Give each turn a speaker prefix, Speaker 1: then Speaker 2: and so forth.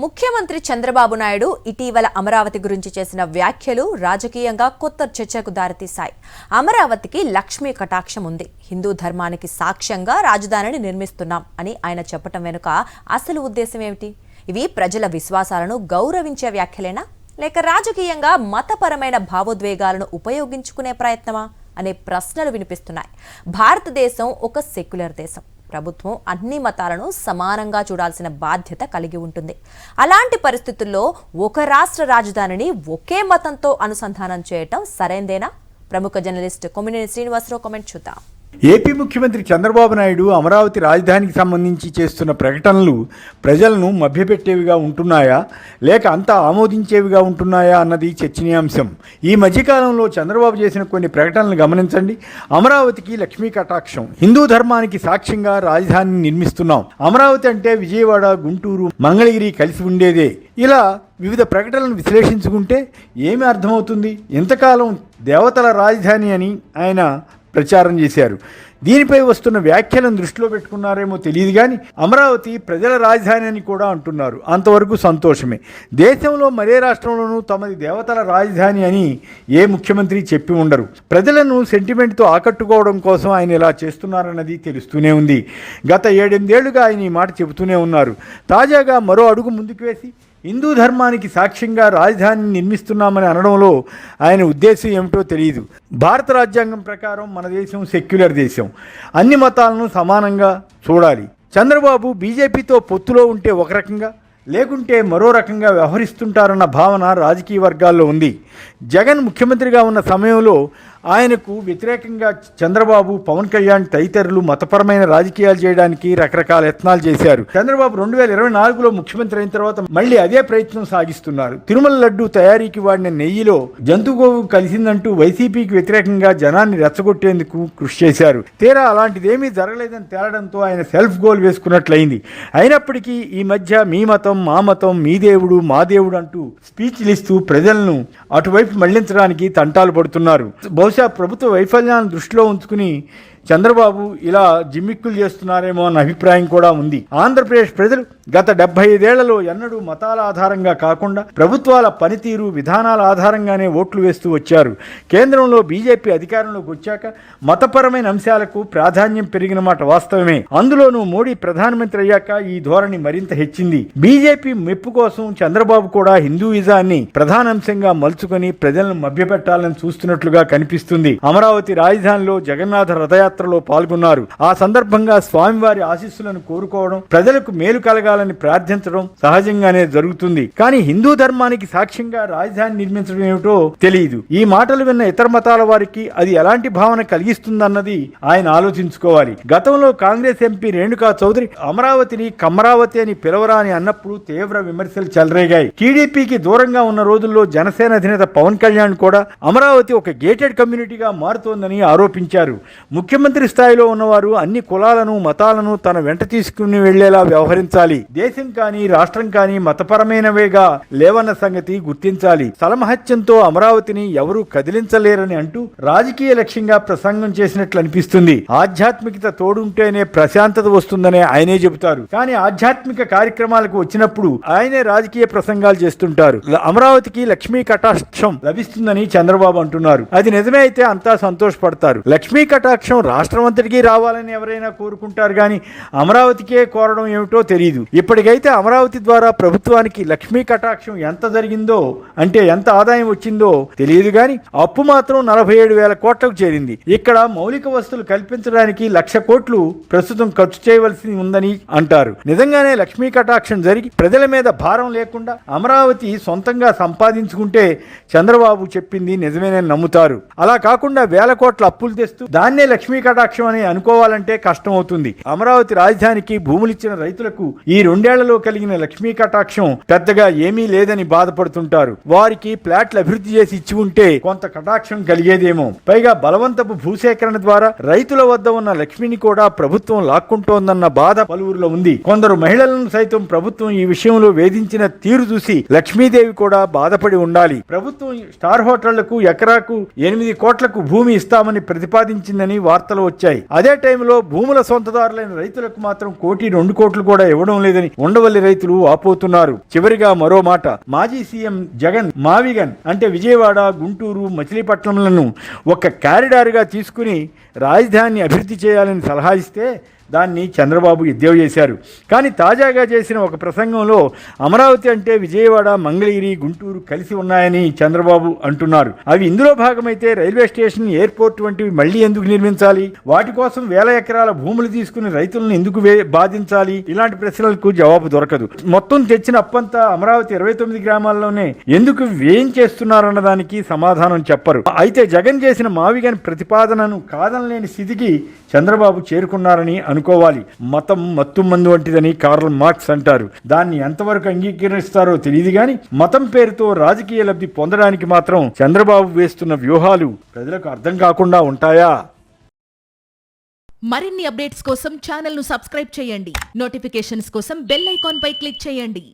Speaker 1: ముఖ్యమంత్రి చంద్రబాబు నాయుడు ఇటీవల అమరావతి గురించి చేసిన వ్యాఖ్యలు రాజకీయంగా కొత్త చర్చకు దారితీశాయి. అమరావతికి లక్ష్మీ కటాక్షం ఉంది, హిందూ ధర్మానికి సాక్ష్యంగా రాజధానిని నిర్మిస్తున్నాం అని ఆయన చెప్పటం వెనుక అసలు ఉద్దేశం ఏమిటి? ఇవి ప్రజల విశ్వాసాలను గౌరవించే వ్యాఖ్యలేనా, లేక రాజకీయంగా మతపరమైన భావోద్వేగాలను ఉపయోగించుకునే ప్రయత్నమా అనే ప్రశ్నలు వినిపిస్తున్నాయి. భారతదేశం ఒక సెక్యులర్ దేశం. ప్రభుత్వం అన్ని మతాలను సమానంగా చూడాల్సిన బాధ్యత కలిగి ఉంటుంది. అలాంటి పరిస్థితుల్లో ఒక రాష్ట్ర రాజధానిని ఒకే మతంతో అనుసంధానం చేయటం సరైందేనా? ప్రముఖ జర్నలిస్ట్ కొమ్మినేని శ్రీనివాసరావు కామెంట్ చూద్దాం.
Speaker 2: ఏపీ ముఖ్యమంత్రి చంద్రబాబు నాయుడు అమరావతి రాజధానికి సంబంధించి చేస్తున్న ప్రకటనలు ప్రజలను మభ్యపెట్టేవిగా ఉంటున్నాయా, లేక అంతా ఆమోదించేవిగా ఉంటున్నాయా అన్నది చర్చనీయాంశం. ఈ మధ్యకాలంలో చంద్రబాబు చేసిన కొన్ని ప్రకటనలు గమనించండి. అమరావతికి లక్ష్మీ కటాక్షం, హిందూ ధర్మానికి సాక్ష్యంగా రాజధానిని నిర్మిస్తున్నాం, అమరావతి అంటే విజయవాడ, గుంటూరు, మంగళగిరి కలిసి ఉండేదే. ఇలా వివిధ ప్రకటనలను విశ్లేషించుకుంటే ఏమి అర్థమవుతుంది? ఇంతకాలం దేవతల రాజధాని అని ఆయన ప్రచారం చేశారు. దీనిపై వస్తున్న వ్యాఖ్యలను దృష్టిలో పెట్టుకున్నారేమో తెలియదు కానీ అమరావతి ప్రజల రాజధాని అని కూడా అంటున్నారు. అంతవరకు సంతోషమే. దేశంలో మరే రాష్ట్రంలోనూ తమది దేవతల రాజధాని అని ఏ ముఖ్యమంత్రి చెప్పి ఉండరు. ప్రజలను సెంటిమెంట్తో ఆకట్టుకోవడం కోసం ఆయన ఇలా చేస్తున్నారన్నది తెలుస్తూనే ఉంది. గత 7-8 ఏళ్లుగా ఆయన ఈ మాట చెబుతూనే ఉన్నారు. తాజాగా మరో అడుగు ముందుకు వేసి హిందూ ధర్మానికి సాక్ష్యంగా రాజధానిని నిర్మిస్తున్నామని అనడంలో ఆయన ఉద్దేశం ఏమిటో తెలియదు. భారత రాజ్యాంగం ప్రకారం మన దేశం సెక్యులర్ దేశం, అన్ని మతాలను సమానంగా చూడాలి. చంద్రబాబు బీజేపీతో పొత్తులో ఉంటే ఒక రకంగా, లేకుంటే మరో రకంగా వ్యవహరిస్తుంటారన్న భావన రాజకీయ వర్గాల్లో ఉంది. జగన్ ముఖ్యమంత్రిగా ఉన్న సమయంలో ఆయనకు వ్యతిరేకంగా చంద్రబాబు, పవన్ కళ్యాణ్ తదితరులు మతపరమైన రాజకీయాలు చేయడానికి రకరకాల యత్నాలు చేశారు. చంద్రబాబు 2024లో ముఖ్యమంత్రి అయిన తర్వాత మళ్ళీ అదే ప్రయత్నం సాగిస్తున్నారు. తిరుమల లడ్డు తయారీకి వాడిన నెయ్యిలో జంతుగోవు కలిసిందంటూ వైసీపీకి వ్యతిరేకంగా జనాన్ని రెచ్చగొట్టేందుకు కృషి చేశారు. తీరా అలాంటిదేమీ జరగలేదని తేలడంతో ఆయన సెల్ఫ్ గోల్ వేసుకున్నట్లయింది. అయినప్పటికీ ఈ మధ్య మీ మతం, మా మతం, మీ దేవుడు, మా దేవుడు అంటూ స్పీచ్లు ఇస్తూ ప్రజలను అటువైపు మళ్లించడానికి తంటాలు పడుతున్నారు. బహుశా ప్రభుత్వ వైఫల్యాన్ని దృష్టిలో ఉంచుకుని చంద్రబాబు ఇలా జిమ్మిక్కులు చేస్తున్నారేమో అన్న అభిప్రాయం కూడా ఉంది. ఆంధ్రప్రదేశ్ ప్రజలు గత 75 ఏళ్లలో ఎన్నడూ మతాల ఆధారంగా కాకుండా ప్రభుత్వాల పనితీరు, విధానాల ఆధారంగానే ఓట్లు వేస్తూ వచ్చారు. కేంద్రంలో బీజేపీ అధికారంలోకి వచ్చాక మతపరమైన అంశాలకు ప్రాధాన్యం పెరిగిన మాట వాస్తవమే. అందులోనూ మోడీ ప్రధానమంత్రి అయ్యాక ఈ ధోరణి మరింత హెచ్చింది. బీజేపీ మెప్పు కోసం చంద్రబాబు కూడా హిందూయిజాన్ని ప్రధానాంశంగా మలుచుకొని ప్రజలను మభ్యపెట్టాలని చూస్తున్నట్లుగా కనిపిస్తుంది. అమరావతి రాజధానిలో జగన్నాథ రథయాత్ర పాల్గొన్నారు. ఆ సందర్భంగా స్వామివారి ఆశీస్సులను కోరుకోవడం, ప్రజలకు మేలు కలగాలని ప్రార్థించడం సహజంగానే జరుగుతుంది. కానీ హిందూ ధర్మానికి సాక్ష్యంగా రాజధాని నిర్మించడం ఏమిటో తెలియదు. ఈ మాటలు విన్న ఇతర మతాల వారికి అది ఎలాంటి భావన కలిగిస్తుందన్నది ఆయన ఆలోచించుకోవాలి. గతంలో కాంగ్రెస్ ఎంపీ రేణుకా చౌదరి అమరావతిని కమరావతి అని పిలవరా అని అన్నప్పుడు తీవ్ర విమర్శలు చెలరేగాయి. టీడీపీకి దూరంగా ఉన్న రోజుల్లో జనసేన అధినేత పవన్ కళ్యాణ్ కూడా అమరావతి ఒక గేటెడ్ కమ్యూనిటీగా మారుతోందని ఆరోపించారు. ముఖ్యమంత్రి స్థాయిలో ఉన్నవారు అన్ని కులాలను, మతాలను తన వెంట తీసుకుని వెళ్లేలా వ్యవహరించాలి. దేశం కానీ రాష్ట్రం కానీ మతపరమైనవేగా లేవన్న సంగతి గుర్తించాలి. స్థలమహత్యంతో అమరావతిని ఎవరూ కదిలించలేరని అంటూ రాజకీయ లక్ష్యంగా ప్రసంగం చేసినట్లు అనిపిస్తుంది. ఆధ్యాత్మికత తోడుంటేనే ప్రశాంతత వస్తుందనే ఆయనే చెబుతారు. కానీ ఆధ్యాత్మిక కార్యక్రమాలకు వచ్చినప్పుడు ఆయనే రాజకీయ ప్రసంగాలు చేస్తుంటారు. అమరావతికి లక్ష్మీ కటాక్షం లభిస్తుందని చంద్రబాబు అంటున్నారు. అది నిజమే అయితే అంతా సంతోషపడతారు. లక్ష్మీ కటాక్షం రాష్ట్రం అంతటికీ రావాలని ఎవరైనా కోరుకుంటారు కానీ అమరావతికే కోరడం ఏమిటో తెలియదు. ఇప్పటికైతే అమరావతి ద్వారా ప్రభుత్వానికి లక్ష్మీ కటాక్షం ఎంత జరిగిందో, అంటే ఎంత ఆదాయం వచ్చిందో తెలియదు కానీ అప్పు మాత్రం 47,000 కోట్లకు చేరింది. ఇక్కడ మౌలిక వసతులు కల్పించడానికి 1,00,000 కోట్లు ప్రస్తుతం ఖర్చు చేయవలసి ఉందని అంటారు. నిజంగానే లక్ష్మీ కటాక్షం జరిగి ప్రజల మీద భారం లేకుండా అమరావతి సొంతంగా సంపాదించుకుంటే చంద్రబాబు చెప్పింది నిజమేనని నమ్ముతారు. అలా కాకుండా 1,000 కోట్ల అప్పులు తెస్తూ దాన్నే లక్ష్మీ కటాక్షం అని అనుకోవాలంటే కష్టం అవుతుంది. అమరావతి రాజధానికి భూములిచ్చిన రైతులకు ఈ 2 ఏళ్లలో కలిగిన లక్ష్మీ కటాక్షం పెద్దగా ఏమీ లేదని బాధపడుతుంటారు. వారికి ప్లాట్లు అభివృద్ధి చేసి ఇచ్చి ఉంటే కొంత కటాక్షం కలిగేదేమో. పైగా బలవంతపు భూసేకరణ ద్వారా రైతుల వద్ద ఉన్న లక్ష్మిని కూడా ప్రభుత్వం లాక్కుంటోందన్న బాధ పలువురిలో ఉంది. కొందరు మహిళలను సైతం ప్రభుత్వం ఈ విషయంలో వేధించిన తీరు చూసి లక్ష్మీదేవి కూడా బాధపడి ఉండాలి. ప్రభుత్వం స్టార్ హోటళ్లకు ఎకరాకు 8 కోట్లకు భూమి ఇస్తామని ప్రతిపాదించిందని వార్తలు వార్తలు వచ్చాయి. అదే టైంలో భూముల సొంతదారులైన రైతులకు మాత్రం 1-2 కోట్లు కూడా ఇవ్వడం లేదని ఉండవల్లి రైతులు వాపోతున్నారు. చివరిగా మరో మాట, మాజీ సీఎం జగన్ మావిగన్ అంటే విజయవాడ, గుంటూరు, మచిలీపట్నంలను ఒక కారిడార్గా తీసుకుని రాజధానిని అభివృద్ధి చేయాలని సలహా ఇస్తే దాన్ని చంద్రబాబు ఎద్దేవా చేశారు. కానీ తాజాగా చేసిన ఒక ప్రసంగంలో అమరావతి అంటే విజయవాడ, మంగళగిరి, గుంటూరు కలిసి ఉన్నాయని చంద్రబాబు అంటున్నారు. అవి ఇందులో భాగమైతే రైల్వే స్టేషన్, ఎయిర్పోర్ట్ వంటివి మళ్లీ ఎందుకు నిర్మించాలి? వాటి కోసం వేల ఎకరాల భూములు తీసుకుని రైతులను ఎందుకు బాధించాలి? ఇలాంటి ప్రశ్నలకు జవాబు దొరకదు. మొత్తం తెచ్చిన అప్పంతా అమరావతి 29 గ్రామాల్లోనే ఎందుకు వ్యయం చేస్తున్నారన్న దానికి సమాధానం చెప్పరు. అయితే జగన్ చేసిన మావిగన్ ప్రతిపాదనను కాదనలేని స్థితికి చంద్రబాబు చేరుకున్నారని అనుకోవాలి. మతం మత్తుమందు వంటిదని కార్ల్ మార్క్స్ అంటారు. దాన్ని ఎంతవరకు అంగీకరిస్తారో తెలియదు కానీ మతం పేరుతో రాజకీయ లబ్ధి పొందడానికి మాత్రం చంద్రబాబు వేస్తున్న వ్యూహాలు ప్రజలకు అర్థం కాకుండా ఉంటాయా?
Speaker 3: మరిన్ని అప్డేట్స్ కోసం ఛానల్ ను సబ్స్క్రైబ్ చేయండి. నోటిఫికేషన్స్ కోసం బెల్ ఐకాన్ పై క్లిక్ చేయండి.